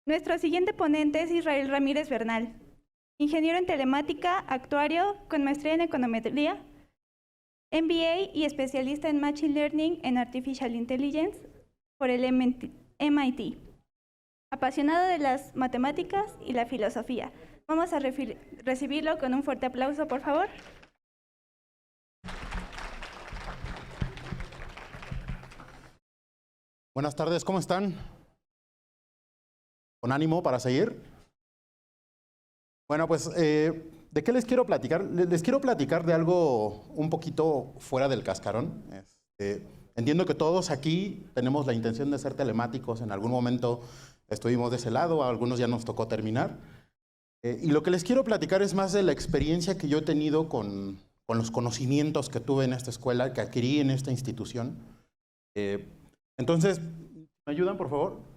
Nuestro siguiente ponente es Israel Ramírez Bernal, ingeniero en telemática, actuario con maestría en econometría, MBA y especialista en Machine Learning and Artificial Intelligence por el MIT. Apasionado de las matemáticas y la filosofía. Vamos a recibirlo con un fuerte aplauso, por favor. Buenas tardes, ¿cómo están? ¿Con ánimo para seguir? Bueno, pues, ¿de qué les quiero platicar? Les quiero platicar de algo un poquito fuera del cascarón. Entiendo que todos aquí tenemos la intención de ser telemáticos. En algún momento estuvimos de ese lado, a algunos ya nos tocó terminar. Y lo que les quiero platicar es más de la experiencia que yo he tenido con los conocimientos que tuve en esta escuela, que adquirí en esta institución. Entonces, ¿me ayudan, por favor?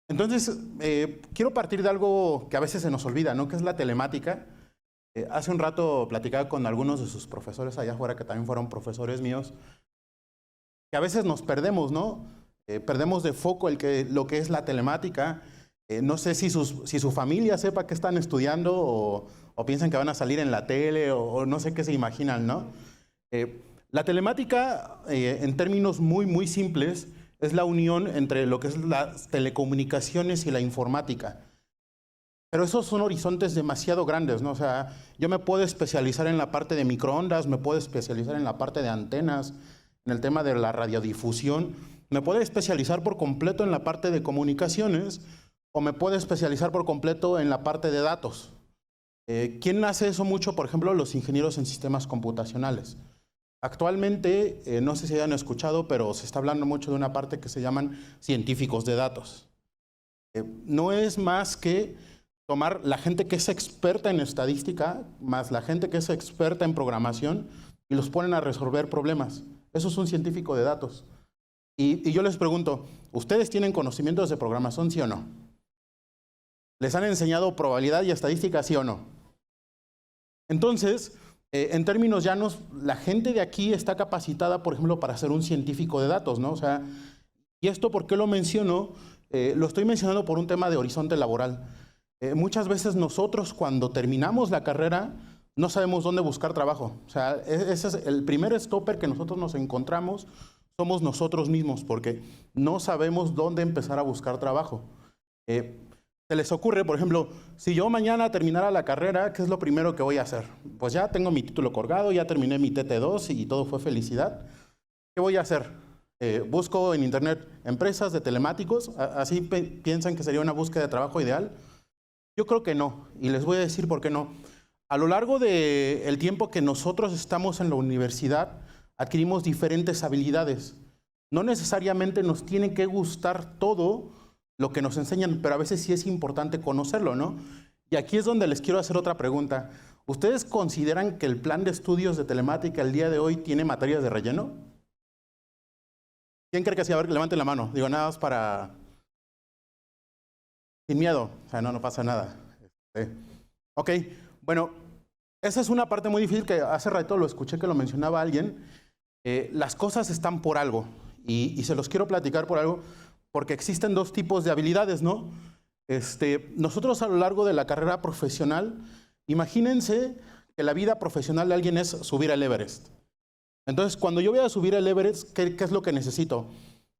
Entonces, quiero partir de algo que a veces se nos olvida, ¿no? Que es la telemática. Hace un rato platicaba con algunos de sus profesores allá afuera, que también fueron profesores míos, que a veces nos perdemos, ¿no? Perdemos de foco lo que es la telemática. No sé si su familia sepa qué están estudiando o piensan que van a salir en la tele o no sé qué se imaginan, ¿no? La telemática, en términos muy simples, es la unión entre lo que es las telecomunicaciones y la informática. Pero esos son horizontes demasiado grandes, ¿no? O sea, yo me puedo especializar en la parte de microondas, me puedo especializar en la parte de antenas, en el tema de la radiodifusión, me puedo especializar por completo en la parte de comunicaciones o me puedo especializar por completo en la parte de datos. ¿Quién hace eso mucho? Por ejemplo, los ingenieros en sistemas computacionales. Actualmente, no sé si hayan escuchado, pero se está hablando mucho de una parte que se llaman científicos de datos. No es más que tomar la gente que es experta en estadística, más la gente que es experta en programación, y los ponen a resolver problemas. Eso es un científico de datos. Y yo les pregunto, ¿ustedes tienen conocimientos de programación, sí o no? ¿Les han enseñado probabilidad y estadística, sí o no? Entonces, en términos llanos, la gente de aquí está capacitada, por ejemplo, para ser un científico de datos, ¿no? O sea, ¿y esto por qué lo menciono? Lo estoy mencionando por un tema de horizonte laboral. Muchas veces nosotros, cuando terminamos la carrera, no sabemos dónde buscar trabajo. O sea, ese es el primer stopper que nosotros nos encontramos, somos nosotros mismos, porque no sabemos dónde empezar a buscar trabajo. ¿Se les ocurre, por ejemplo, si yo mañana terminara la carrera, qué es lo primero que voy a hacer? Pues ya tengo mi título colgado, ya terminé mi TT2 y todo fue felicidad. ¿Qué voy a hacer? Busco en internet empresas de telemáticos, así piensan que sería una búsqueda de trabajo ideal. Yo creo que no, y les voy a decir por qué no. A lo largo del tiempo que nosotros estamos en la universidad, adquirimos diferentes habilidades. No necesariamente nos tiene que gustar todo lo que nos enseñan, pero a veces sí es importante conocerlo, ¿no? Y aquí es donde les quiero hacer otra pregunta. ¿Ustedes consideran que el plan de estudios de telemática el día de hoy tiene materias de relleno? ¿Quién cree que sí? A ver, levanten la mano. Digo, nada más para... Sin miedo. O sea, no pasa nada. Ok, bueno, esa es una parte muy difícil que hace rato lo escuché que lo mencionaba alguien. Las cosas están por algo y se los quiero platicar por algo. Porque existen dos tipos de habilidades, ¿no? Nosotros a lo largo de la carrera profesional, imagínense que la vida profesional de alguien es subir al Everest. Entonces, cuando yo voy a subir al Everest, ¿qué es lo que necesito?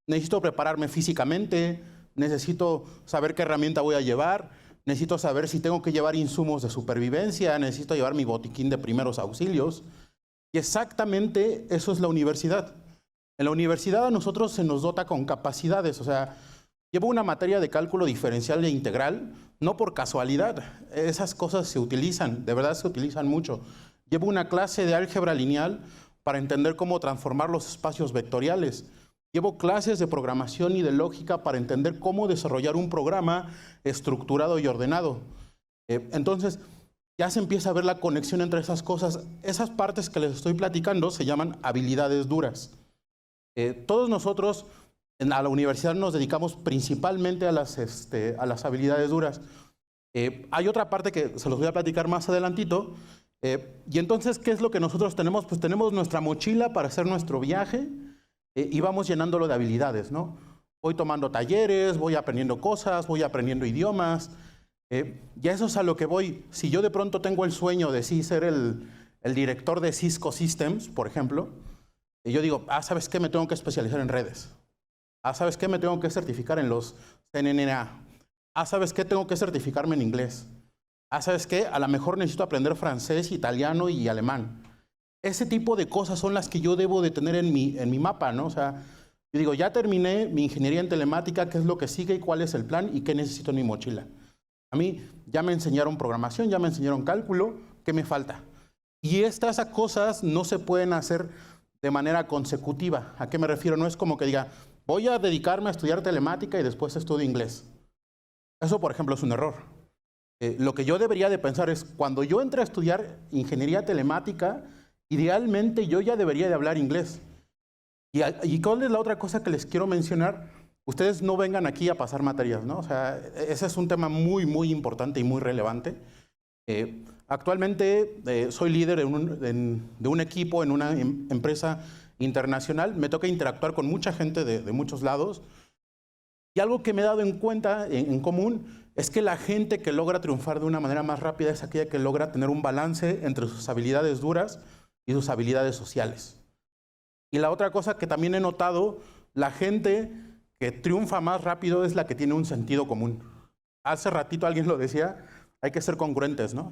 Necesito prepararme físicamente, necesito saber qué herramienta voy a llevar, necesito saber si tengo que llevar insumos de supervivencia, necesito llevar mi botiquín de primeros auxilios. Y exactamente eso es la universidad. En la universidad a nosotros se nos dota con capacidades, o sea, llevo una materia de cálculo diferencial e integral, no por casualidad, esas cosas se utilizan, de verdad se utilizan mucho. Llevo una clase de álgebra lineal para entender cómo transformar los espacios vectoriales. Llevo clases de programación y de lógica para entender cómo desarrollar un programa estructurado y ordenado. Entonces, ya se empieza a ver la conexión entre esas cosas. Esas partes que les estoy platicando se llaman habilidades duras. Todos nosotros a la universidad nos dedicamos principalmente a las habilidades duras. Hay otra parte que se los voy a platicar más adelantito. Y entonces, ¿qué es lo que nosotros tenemos? Pues tenemos nuestra mochila para hacer nuestro viaje y vamos llenándolo de habilidades, ¿no? voy tomando talleres, voy aprendiendo cosas, voy aprendiendo idiomas. Y a eso es a lo que voy. Si yo de pronto tengo el sueño de sí ser el director de Cisco Systems, por ejemplo, y yo digo, ¿sabes qué? Me tengo que especializar en redes. ¿Sabes qué? Me tengo que certificar en los CNNA. ¿Sabes qué? Tengo que certificarme en inglés. ¿Sabes qué? A lo mejor necesito aprender francés, italiano y alemán. Ese tipo de cosas son las que yo debo de tener en mi mapa, ¿no? O sea, yo digo, ya terminé mi ingeniería en telemática, ¿qué es lo que sigue y cuál es el plan y qué necesito en mi mochila? A mí ya me enseñaron programación, ya me enseñaron cálculo, ¿qué me falta? Y estas cosas no se pueden hacer de manera consecutiva. ¿A qué me refiero? No es como que diga, voy a dedicarme a estudiar telemática y después estudio inglés. Eso, por ejemplo, es un error. Lo que yo debería de pensar es, cuando yo entre a estudiar ingeniería telemática, idealmente yo ya debería de hablar inglés. ¿Y cuál es la otra cosa que les quiero mencionar? Ustedes no vengan aquí a pasar materias, ¿no? O sea, ese es un tema muy, muy importante y muy relevante. Actualmente soy líder de un equipo en una empresa internacional. Me toca interactuar con mucha gente de muchos lados. Y algo que me he dado en cuenta en común es que la gente que logra triunfar de una manera más rápida es aquella que logra tener un balance entre sus habilidades duras y sus habilidades sociales. Y la otra cosa que también he notado, la gente que triunfa más rápido es la que tiene un sentido común. Hace ratito alguien lo decía, hay que ser congruentes, ¿no?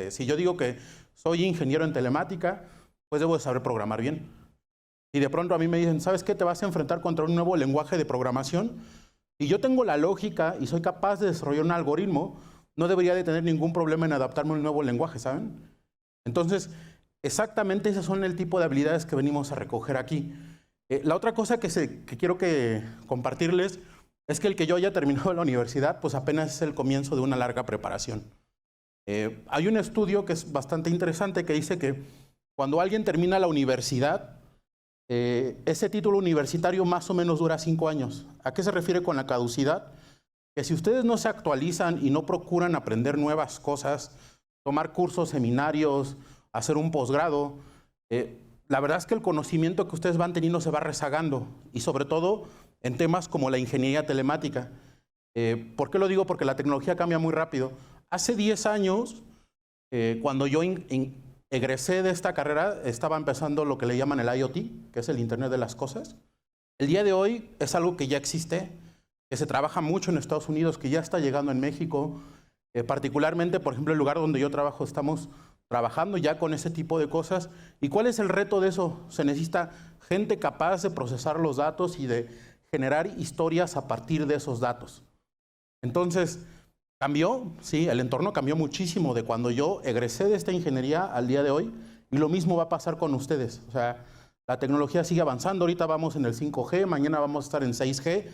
Si yo digo que soy ingeniero en telemática, pues debo de saber programar bien. Y de pronto a mí me dicen, ¿sabes qué? Te vas a enfrentar contra un nuevo lenguaje de programación. Y yo tengo la lógica y soy capaz de desarrollar un algoritmo, no debería de tener ningún problema en adaptarme a un nuevo lenguaje, ¿saben? Entonces, exactamente esas son el tipo de habilidades que venimos a recoger aquí. La otra cosa que quiero compartirles es que el que yo haya terminado la universidad, pues apenas es el comienzo de una larga preparación. Hay un estudio que es bastante interesante que dice que cuando alguien termina la universidad, ese título universitario más o menos dura 5 años. ¿A qué se refiere con la caducidad? Que si ustedes no se actualizan y no procuran aprender nuevas cosas, tomar cursos, seminarios, hacer un posgrado, la verdad es que el conocimiento que ustedes van teniendo se va rezagando, y sobre todo en temas como la ingeniería telemática. ¿Por qué lo digo? Porque la tecnología cambia muy rápido. Hace 10 años, cuando yo egresé de esta carrera, estaba empezando lo que le llaman el IoT, que es el Internet de las Cosas. El día de hoy es algo que ya existe, que se trabaja mucho en Estados Unidos, que ya está llegando en México. Particularmente, por ejemplo, el lugar donde yo trabajo, estamos trabajando ya con ese tipo de cosas. ¿Y cuál es el reto de eso? Se necesita gente capaz de procesar los datos y de generar historias a partir de esos datos. Entonces, cambió, sí, el entorno cambió muchísimo de cuando yo egresé de esta ingeniería al día de hoy, y lo mismo va a pasar con ustedes. O sea, la tecnología sigue avanzando, ahorita vamos en el 5G, mañana vamos a estar en 6G.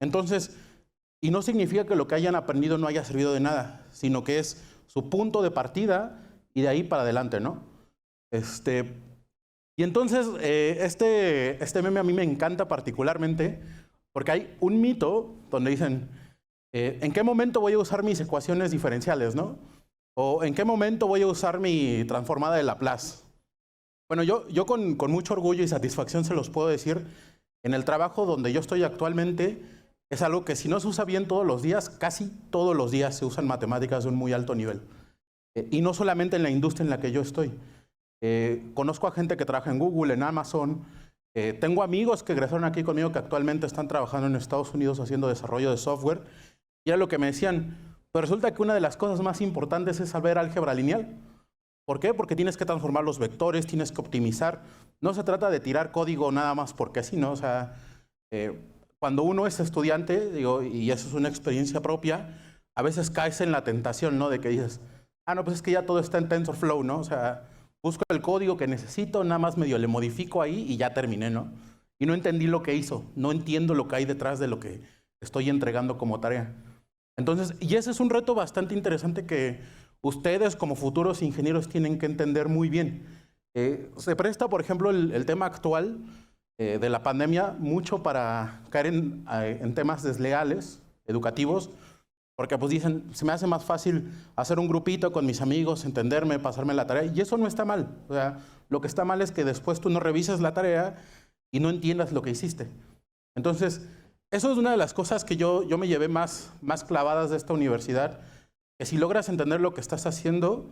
Entonces, y no significa que lo que hayan aprendido no haya servido de nada, sino que es su punto de partida y de ahí para adelante, ¿no? Y entonces, este meme a mí me encanta particularmente porque hay un mito donde dicen, ¿en qué momento voy a usar mis ecuaciones diferenciales, no? O ¿en qué momento voy a usar mi transformada de Laplace? Bueno, yo con mucho orgullo y satisfacción se los puedo decir, en el trabajo donde yo estoy actualmente, es algo que si no se usa bien todos los días, casi todos los días se usan matemáticas de un muy alto nivel. Y no solamente en la industria en la que yo estoy. Conozco a gente que trabaja en Google, en Amazon. Tengo amigos que egresaron aquí conmigo que actualmente están trabajando en Estados Unidos haciendo desarrollo de software. Y era lo que me decían, pues resulta que una de las cosas más importantes es saber álgebra lineal. ¿Por qué? Porque tienes que transformar los vectores, tienes que optimizar. No se trata de tirar código nada más porque así, ¿no? O sea, cuando uno es estudiante, digo, y eso es una experiencia propia, a veces caes en la tentación, ¿no? De que dices, no, pues es que ya todo está en TensorFlow, ¿no? O sea, busco el código que necesito, nada más medio le modifico ahí y ya terminé, ¿no? Y no entendí lo que hizo, no entiendo lo que hay detrás de lo que estoy entregando como tarea. Entonces, y ese es un reto bastante interesante que ustedes como futuros ingenieros tienen que entender muy bien. Se presta, por ejemplo, el tema actual de la pandemia mucho para caer en temas desleales, educativos, porque pues dicen, se me hace más fácil hacer un grupito con mis amigos, entenderme, pasarme la tarea, y eso no está mal. O sea, lo que está mal es que después tú no revises la tarea y no entiendas lo que hiciste. Entonces, eso es una de las cosas que yo me llevé más clavadas de esta universidad, que si logras entender lo que estás haciendo,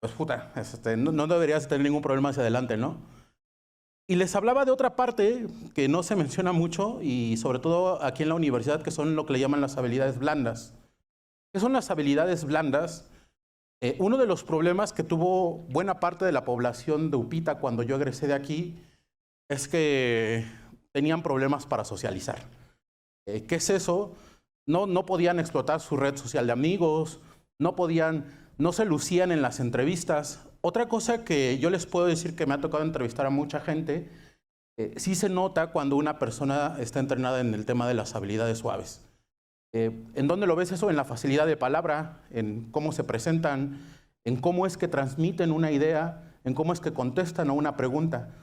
pues puta, no deberías tener ningún problema hacia adelante, ¿no? Y les hablaba de otra parte que no se menciona mucho, y sobre todo aquí en la universidad, que son lo que le llaman las habilidades blandas. ¿Qué son las habilidades blandas? Uno de los problemas que tuvo buena parte de la población de Upita cuando yo egresé de aquí es que tenían problemas para socializar. ¿Qué es eso? No podían explotar su red social de amigos, no se lucían en las entrevistas. Otra cosa que yo les puedo decir, que me ha tocado entrevistar a mucha gente, sí se nota cuando una persona está entrenada en el tema de las habilidades suaves. ¿En dónde lo ves eso? En la facilidad de palabra, en cómo se presentan, en cómo es que transmiten una idea, en cómo es que contestan a una pregunta.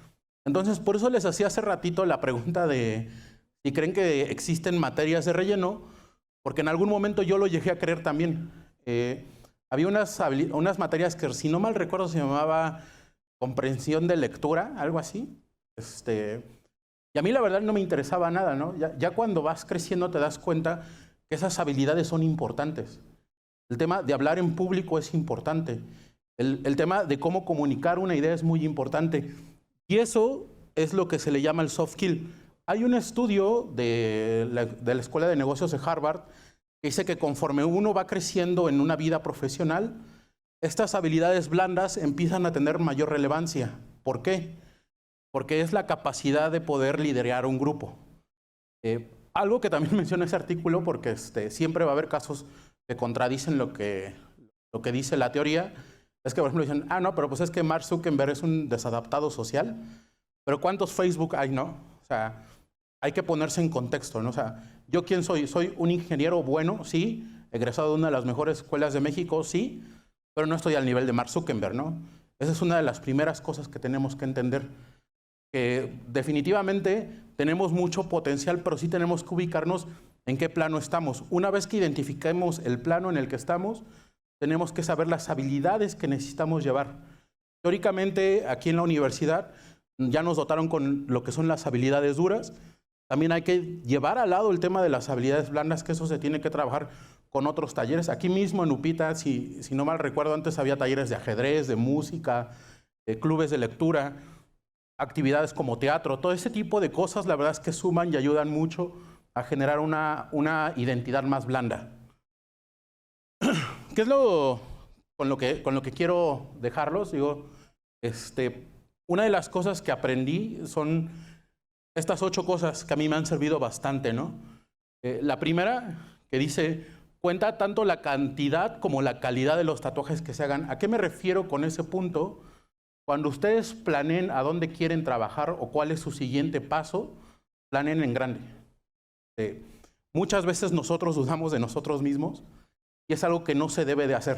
Entonces, por eso les hacía hace ratito la pregunta de si creen que existen materias de relleno, porque en algún momento yo lo llegué a creer también. Había unas materias que, si no mal recuerdo, se llamaba comprensión de lectura, algo así. Y a mí la verdad no me interesaba nada, ¿no? Ya cuando vas creciendo te das cuenta que esas habilidades son importantes. El tema de hablar en público es importante. El tema de cómo comunicar una idea es muy importante. Y eso es lo que se le llama el soft skill. Hay un estudio de la Escuela de Negocios de Harvard que dice que conforme uno va creciendo en una vida profesional, estas habilidades blandas empiezan a tener mayor relevancia. ¿Por qué? Porque es la capacidad de poder liderar un grupo. Algo que también menciona ese artículo, porque siempre va a haber casos que contradicen lo que dice la teoría, es que, por ejemplo, dicen, no, pero pues es que Mark Zuckerberg es un desadaptado social, pero ¿cuántos Facebook hay, no? O sea, hay que ponerse en contexto, ¿no? O sea, ¿yo quién soy? ¿Soy un ingeniero bueno? Sí. ¿Egresado de una de las mejores escuelas de México? Sí. Pero no estoy al nivel de Mark Zuckerberg, ¿no? Esa es una de las primeras cosas que tenemos que entender. Que definitivamente tenemos mucho potencial, pero sí tenemos que ubicarnos en qué plano estamos. Una vez que identifiquemos el plano en el que estamos, tenemos que saber las habilidades que necesitamos llevar. Teóricamente, aquí en la universidad ya nos dotaron con lo que son las habilidades duras. También hay que llevar al lado el tema de las habilidades blandas, que eso se tiene que trabajar con otros talleres. Aquí mismo en Upita, si no mal recuerdo, antes había talleres de ajedrez, de música, de clubes de lectura, actividades como teatro. Todo ese tipo de cosas, la verdad es que suman y ayudan mucho a generar una identidad más blanda. ¿Qué es con lo que quiero dejarlos? Digo, una de las cosas que aprendí son estas 8 cosas que a mí me han servido bastante, ¿no? La primera, que dice, cuenta tanto la cantidad como la calidad de los tatuajes que se hagan. ¿A qué me refiero con ese punto? Cuando ustedes planeen a dónde quieren trabajar o cuál es su siguiente paso, planeen en grande. Muchas veces nosotros dudamos de nosotros mismos y es algo que no se debe de hacer.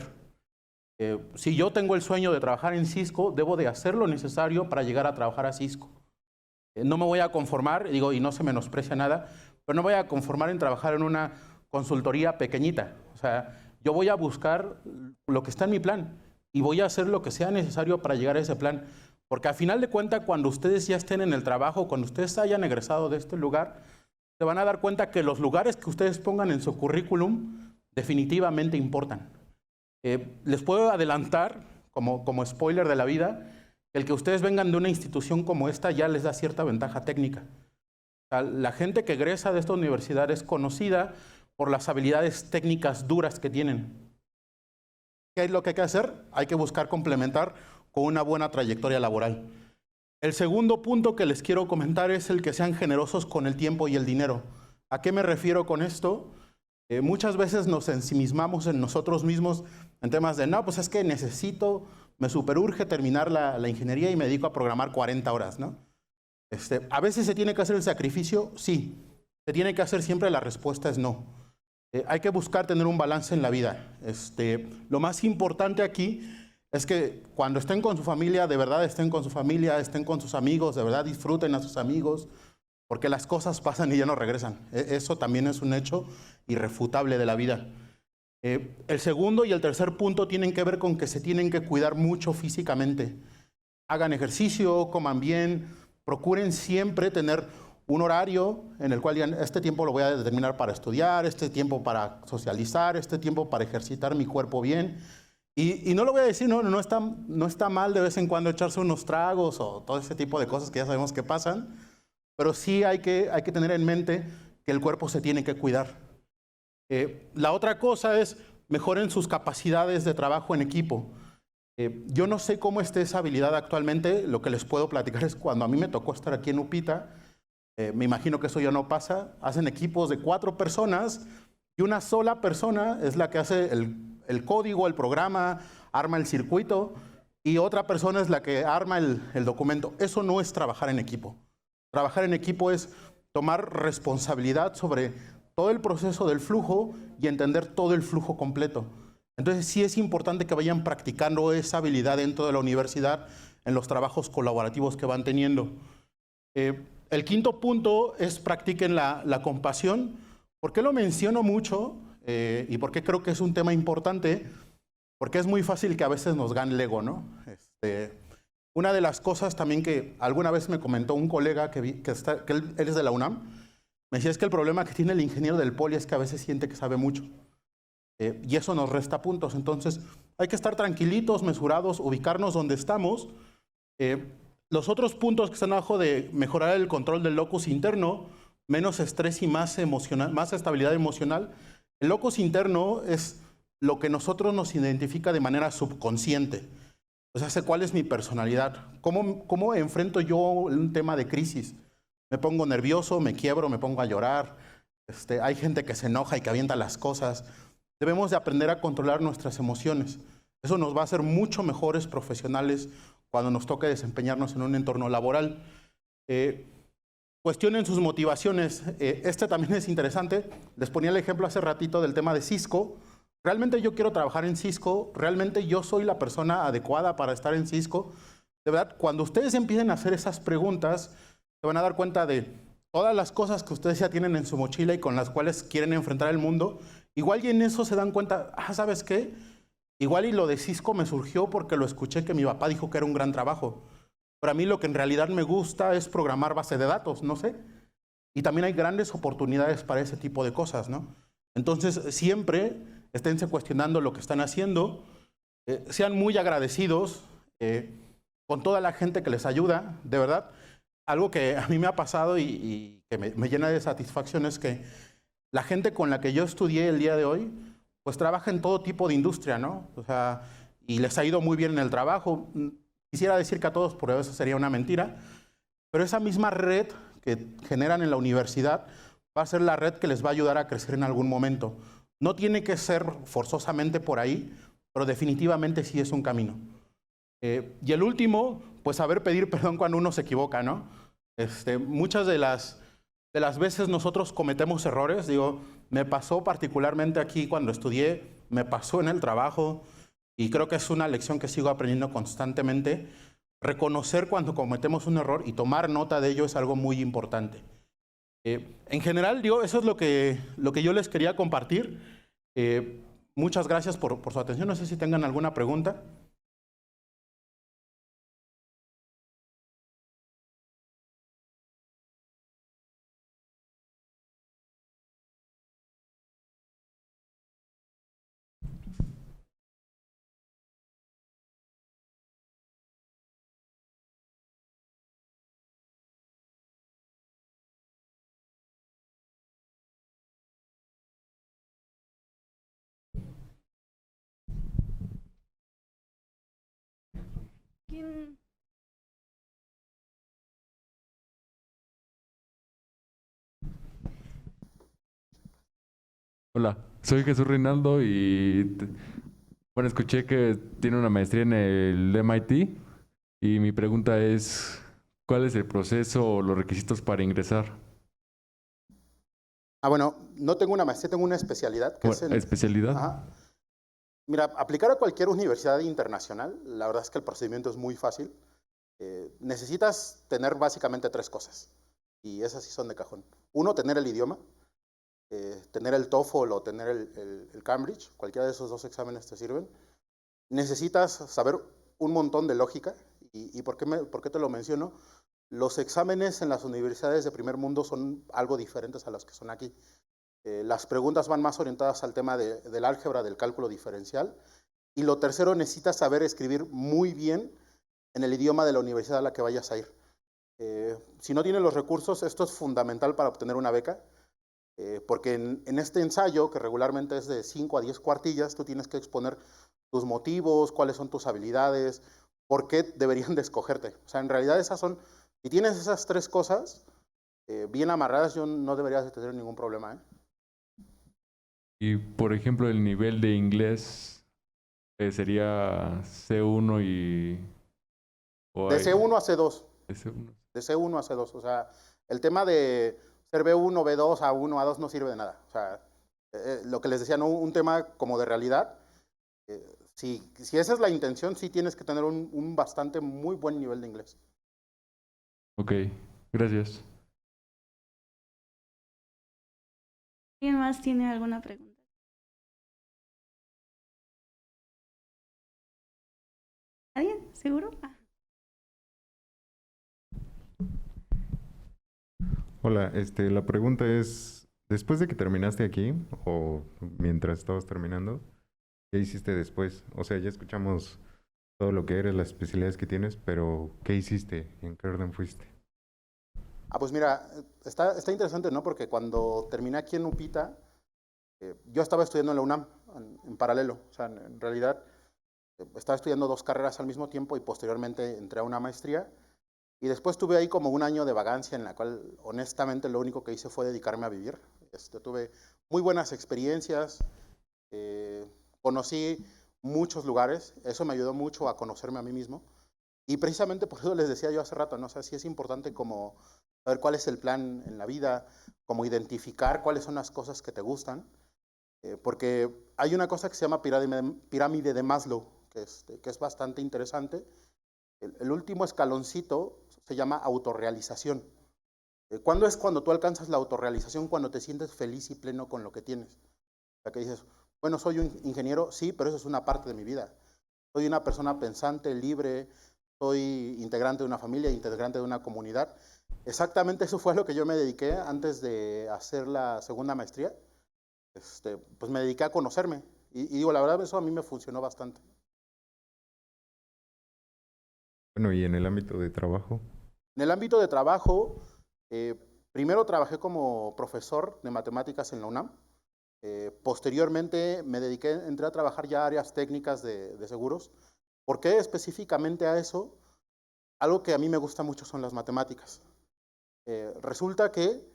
Si yo tengo el sueño de trabajar en Cisco, debo de hacer lo necesario para llegar a trabajar a Cisco. No me voy a conformar, digo, y no se menosprecia nada, pero no voy a conformar en trabajar en una consultoría pequeñita. O sea, yo voy a buscar lo que está en mi plan y voy a hacer lo que sea necesario para llegar a ese plan. Porque al final de cuentas, cuando ustedes ya estén en el trabajo, cuando ustedes hayan egresado de este lugar, se van a dar cuenta que los lugares que ustedes pongan en su currículum definitivamente importan. Les puedo adelantar, como spoiler de la vida, el que ustedes vengan de una institución como esta ya les da cierta ventaja técnica. O sea, la gente que egresa de esta universidad es conocida por las habilidades técnicas duras que tienen. ¿Qué es lo que hay que hacer? Hay que buscar complementar con una buena trayectoria laboral. El segundo punto que les quiero comentar es el que sean generosos con el tiempo y el dinero. ¿A qué me refiero con esto? Muchas veces nos ensimismamos en nosotros mismos en temas de, no, pues es que me superurge terminar la ingeniería y me dedico a programar 40 horas, ¿no? ¿A veces se tiene que hacer el sacrificio? Sí. ¿Se tiene que hacer siempre? La respuesta es no. Hay que buscar tener un balance en la vida. Lo más importante aquí es que cuando estén con su familia, de verdad estén con su familia, estén con sus amigos, de verdad disfruten a sus amigos, porque las cosas pasan y ya no regresan. Eso también es un hecho irrefutable de la vida. El segundo y el tercer punto tienen que ver con que se tienen que cuidar mucho físicamente. Hagan ejercicio, coman bien, procuren siempre tener un horario en el cual digan, este tiempo lo voy a determinar para estudiar, este tiempo para socializar, este tiempo para ejercitar mi cuerpo bien. Y no lo voy a decir, no está mal de vez en cuando echarse unos tragos o todo ese tipo de cosas que ya sabemos que pasan, pero sí hay que tener en mente que el cuerpo se tiene que cuidar. La otra cosa es, mejoren sus capacidades de trabajo en equipo. Yo no sé cómo esté esa habilidad actualmente, lo que les puedo platicar es cuando a mí me tocó estar aquí en UPITA, me imagino que eso ya no pasa, hacen equipos de 4 personas y una sola persona es la que hace el código, el programa, arma el circuito y otra persona es la que arma el documento. Eso no es trabajar en equipo. Trabajar en equipo es tomar responsabilidad sobre todo el proceso del flujo y entender todo el flujo completo. Entonces sí es importante que vayan practicando esa habilidad dentro de la universidad en los trabajos colaborativos que van teniendo. El quinto punto es practiquen la compasión. ¿Por qué lo menciono mucho? Y por qué creo que es un tema importante, porque es muy fácil que a veces nos gane el ego, ¿no? Una de las cosas también que alguna vez me comentó un colega que él es de la UNAM, me decía es que el problema que tiene el ingeniero del poli es que a veces siente que sabe mucho. Y eso nos resta puntos. Entonces hay que estar tranquilitos, mesurados, ubicarnos donde estamos. Los otros puntos que están abajo de mejorar el control del locus interno, menos estrés y más estabilidad emocional. El locus interno es lo que nosotros nos identifica de manera subconsciente. O sea, sé cuál es mi personalidad. ¿Cómo enfrento yo un tema de crisis? Me pongo nervioso, me quiebro, me pongo a llorar. Hay gente que se enoja y que avienta las cosas. Debemos de aprender a controlar nuestras emociones. Eso nos va a hacer mucho mejores profesionales cuando nos toque desempeñarnos en un entorno laboral. Cuestionen sus motivaciones. También es interesante. Les ponía el ejemplo hace ratito del tema de Cisco. ¿Realmente yo quiero trabajar en Cisco? ¿Realmente yo soy la persona adecuada para estar en Cisco? De verdad, cuando ustedes empiecen a hacer esas preguntas, se van a dar cuenta de todas las cosas que ustedes ya tienen en su mochila y con las cuales quieren enfrentar el mundo. Igual y en eso se dan cuenta, ¿sabes qué? Igual y lo de Cisco me surgió porque lo escuché que mi papá dijo que era un gran trabajo. Pero a mí lo que en realidad me gusta es programar base de datos, no sé. Y también hay grandes oportunidades para ese tipo de cosas, ¿no? Entonces, siempre esténse cuestionando lo que están haciendo, sean muy agradecidos con toda la gente que les ayuda, de verdad. Algo que a mí me ha pasado y que me llena de satisfacción es que la gente con la que yo estudié el día de hoy, pues trabaja en todo tipo de industria, ¿no? O sea, y les ha ido muy bien en el trabajo. Quisiera decir que a todos, por eso sería una mentira, pero esa misma red que generan en la universidad va a ser la red que les va a ayudar a crecer en algún momento. No tiene que ser forzosamente por ahí, pero definitivamente sí es un camino. Y el último, pues saber pedir perdón cuando uno se equivoca, ¿no? Muchas de las veces nosotros cometemos errores, me pasó particularmente aquí cuando estudié, me pasó en el trabajo, y creo que es una lección que sigo aprendiendo constantemente. Reconocer cuando cometemos un error y tomar nota de ello es algo muy importante. En general, eso es lo que yo les quería compartir. Muchas gracias por su atención. No sé si tengan alguna pregunta. ¿Quién? Hola, soy Jesús Reinaldo y bueno, escuché que tiene una maestría en el MIT y mi pregunta es, ¿cuál es el proceso o los requisitos para ingresar? Bueno, no tengo una maestría, tengo una especialidad. ¿Especialidad? Ajá. Mira, aplicar a cualquier universidad internacional, la verdad es que el procedimiento es muy fácil. Necesitas tener básicamente 3 cosas, y esas sí son de cajón. 1, tener el idioma, tener el TOEFL o tener el Cambridge, cualquiera de esos 2 exámenes te sirven. Necesitas saber un montón de lógica, y ¿por qué te lo menciono? los exámenes en las universidades de primer mundo son algo diferentes a los que son aquí. Las preguntas van más orientadas al tema del álgebra, del cálculo diferencial. Y lo tercero, necesitas saber escribir muy bien en el idioma de la universidad a la que vayas a ir. Si no tienes los recursos, esto es fundamental para obtener una beca, porque en este ensayo, que regularmente es de 5 a 10 cuartillas, tú tienes que exponer tus motivos, cuáles son tus habilidades, por qué deberían de escogerte. O sea, en realidad esas son, si tienes esas 3 cosas bien amarradas, yo no deberías de tener ningún problema, ¿eh? Y, por ejemplo, el nivel de inglés sería C1 y... De C1 a C2. De C1. De C1 a C2. O sea, el tema de ser B1, B2, A1, A2 no sirve de nada. O sea, lo que les decía, ¿no? Un tema como de realidad. Si esa es la intención, sí tienes que tener un bastante muy buen nivel de inglés. Ok, gracias. ¿Alguien más tiene alguna pregunta? ¿Alguien? ¿Seguro? Hola, la pregunta es, después de que terminaste aquí, o mientras estabas terminando, ¿qué hiciste después? O sea, ya escuchamos todo lo que eres, las especialidades que tienes, pero ¿qué hiciste? ¿En qué orden fuiste? Pues mira, está interesante, ¿no? Porque cuando terminé aquí en UPITA, yo estaba estudiando en la UNAM, en paralelo. O sea, en realidad, estaba estudiando 2 carreras al mismo tiempo y posteriormente entré a una maestría. Y después tuve ahí como un año de vagancia en la cual, honestamente, lo único que hice fue dedicarme a vivir. Tuve muy buenas experiencias, conocí muchos lugares, eso me ayudó mucho a conocerme a mí mismo. Y precisamente por eso les decía yo hace rato, ¿no? O sea, sí es importante como saber cuál es el plan en la vida, como identificar cuáles son las cosas que te gustan, porque hay una cosa que se llama pirámide de Maslow, que es bastante interesante. El último escaloncito se llama autorrealización. ¿Cuándo es cuando tú alcanzas la autorrealización? Cuando te sientes feliz y pleno con lo que tienes. O sea, que dices, bueno, soy un ingeniero, sí, pero eso es una parte de mi vida. Soy una persona pensante, libre, soy integrante de una familia, integrante de una comunidad. Exactamente eso fue a lo que yo me dediqué antes de hacer la segunda maestría. Pues me dediqué a conocerme. Y digo, la verdad, eso a mí me funcionó bastante. Bueno, ¿y en el ámbito de trabajo? En el ámbito de trabajo, primero trabajé como profesor de matemáticas en la UNAM. Posteriormente me dediqué, entré a trabajar ya áreas técnicas de seguros. ¿Por qué específicamente a eso? Algo que a mí me gusta mucho son las matemáticas. Resulta que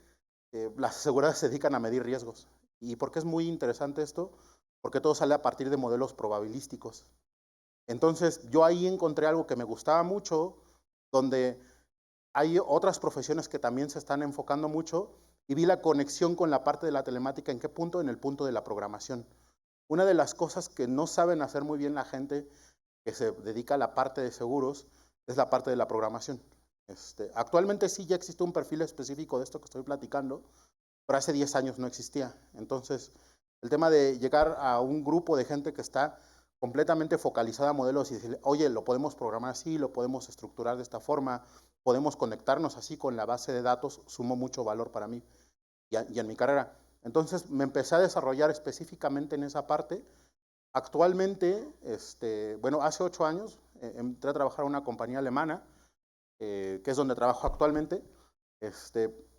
las aseguradoras se dedican a medir riesgos. ¿Y por qué es muy interesante esto? Porque todo sale a partir de modelos probabilísticos. Entonces, yo ahí encontré algo que me gustaba mucho, donde hay otras profesiones que también se están enfocando mucho, y vi la conexión con la parte de la telemática. ¿En qué punto? En el punto de la programación. Una de las cosas que no saben hacer muy bien la gente que se dedica a la parte de seguros es la parte de la programación. Actualmente sí ya existe un perfil específico de esto que estoy platicando, pero hace 10 años no existía. Entonces, el tema de llegar a un grupo de gente que está completamente focalizada a modelos y decirle, oye, lo podemos programar así, lo podemos estructurar de esta forma, podemos conectarnos así con la base de datos, sumó mucho valor para mí y en mi carrera. Entonces, me empecé a desarrollar específicamente en esa parte. Actualmente, bueno, hace 8 años entré a trabajar en una compañía alemana, que es donde trabajo actualmente,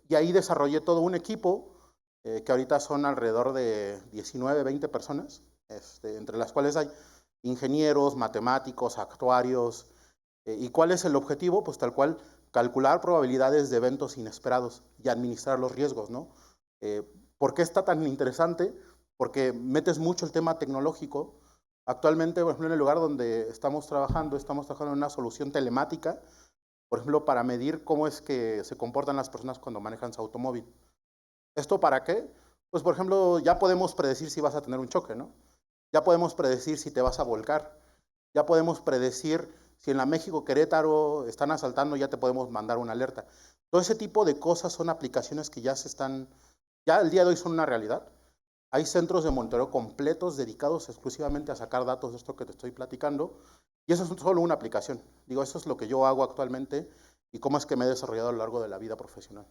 y ahí desarrollé todo un equipo, que ahorita son alrededor de 19, 20 personas, entre las cuales hay ingenieros, matemáticos, actuarios. ¿Y cuál es el objetivo? Pues tal cual, calcular probabilidades de eventos inesperados y administrar los riesgos, ¿no? ¿Por qué está tan interesante? Porque metes mucho el tema tecnológico. Actualmente, por ejemplo, en el lugar donde estamos trabajando en una solución telemática, por ejemplo, para medir cómo es que se comportan las personas cuando manejan su automóvil. ¿Esto para qué? Pues, por ejemplo, ya podemos predecir si vas a tener un choque, ¿no? Ya podemos predecir si te vas a volcar. Ya podemos predecir si en la México-Querétaro están asaltando, ya te podemos mandar una alerta. Todo ese tipo de cosas son aplicaciones que ya el día de hoy son una realidad. Hay centros de monitoreo completos dedicados exclusivamente a sacar datos de esto que te estoy platicando, y eso es solo una aplicación. Digo, eso es lo que yo hago actualmente y cómo es que me he desarrollado a lo largo de la vida profesional.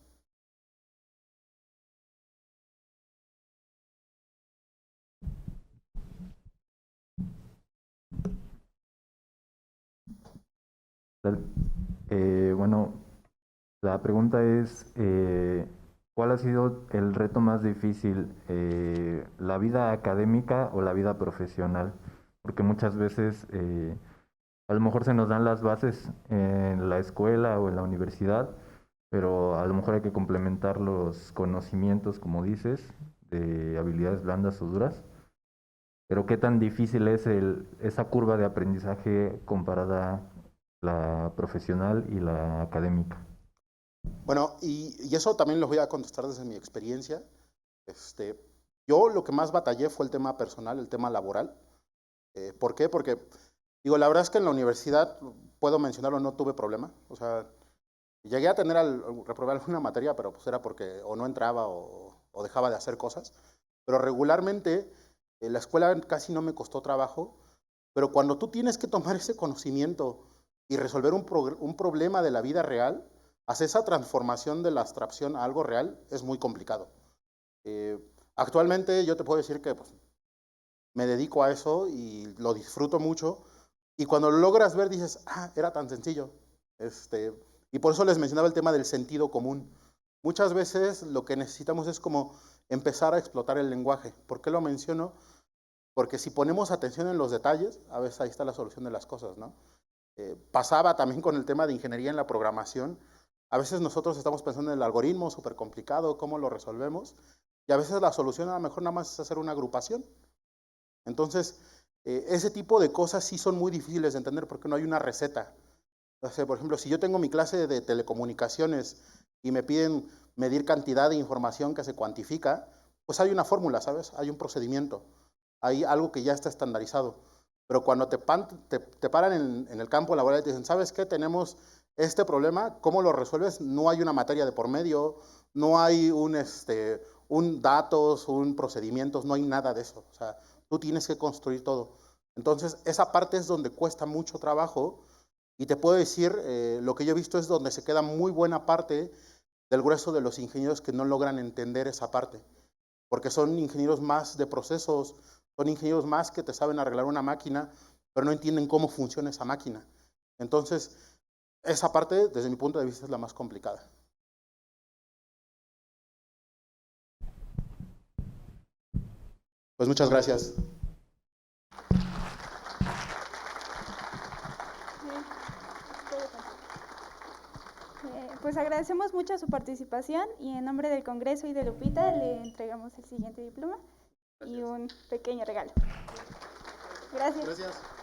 Bueno, la pregunta es, ¿cuál ha sido el reto más difícil, la vida académica o la vida profesional? Porque muchas veces a lo mejor se nos dan las bases en la escuela o en la universidad, pero a lo mejor hay que complementar los conocimientos, como dices, de habilidades blandas o duras. Pero ¿qué tan difícil es esa curva de aprendizaje comparada la profesional y la académica? Bueno, y eso también lo voy a contestar desde mi experiencia. Yo lo que más batallé fue el tema personal, el tema laboral. ¿Por qué? Porque, digo, la verdad es que en la universidad, puedo mencionarlo, no tuve problema. O sea, llegué a reprobar alguna materia, pero pues era porque o no entraba o dejaba de hacer cosas. Pero regularmente, la escuela casi no me costó trabajo, pero cuando tú tienes que tomar ese conocimiento y resolver un problema de la vida real, hacer esa transformación de la abstracción a algo real es muy complicado. Actualmente yo te puedo decir que pues, me dedico a eso y lo disfruto mucho, y cuando lo logras ver dices, ah, era tan sencillo. Y por eso les mencionaba el tema del sentido común. Muchas veces lo que necesitamos es como empezar a explotar el lenguaje. ¿Por qué lo menciono? Porque si ponemos atención en los detalles, a veces ahí está la solución de las cosas, ¿no? Pasaba también con el tema de ingeniería en la programación. A veces nosotros estamos pensando en el algoritmo súper complicado, cómo lo resolvemos, y a veces la solución a lo mejor nada más es hacer una agrupación. Entonces, ese tipo de cosas sí son muy difíciles de entender porque no hay una receta. O sea, por ejemplo, si yo tengo mi clase de telecomunicaciones y me piden medir cantidad de información que se cuantifica, pues hay una fórmula, ¿sabes? Hay un procedimiento, hay algo que ya está estandarizado. Pero cuando te paran en el campo laboral y te dicen, ¿sabes qué? Tenemos este problema, ¿cómo lo resuelves? No hay una materia de por medio, no hay un datos, un procedimientos, no hay nada de eso. O sea, tú tienes que construir todo. Entonces, esa parte es donde cuesta mucho trabajo, y te puedo decir, lo que yo he visto es donde se queda muy buena parte del grueso de los ingenieros que no logran entender esa parte, porque son ingenieros más de procesos, son ingenieros más que te saben arreglar una máquina, pero no entienden cómo funciona esa máquina. Entonces, esa parte, desde mi punto de vista, es la más complicada. Pues muchas gracias. Pues agradecemos mucho su participación y en nombre del Congreso y de Lupita le entregamos el siguiente diploma y un pequeño regalo. Gracias. Gracias.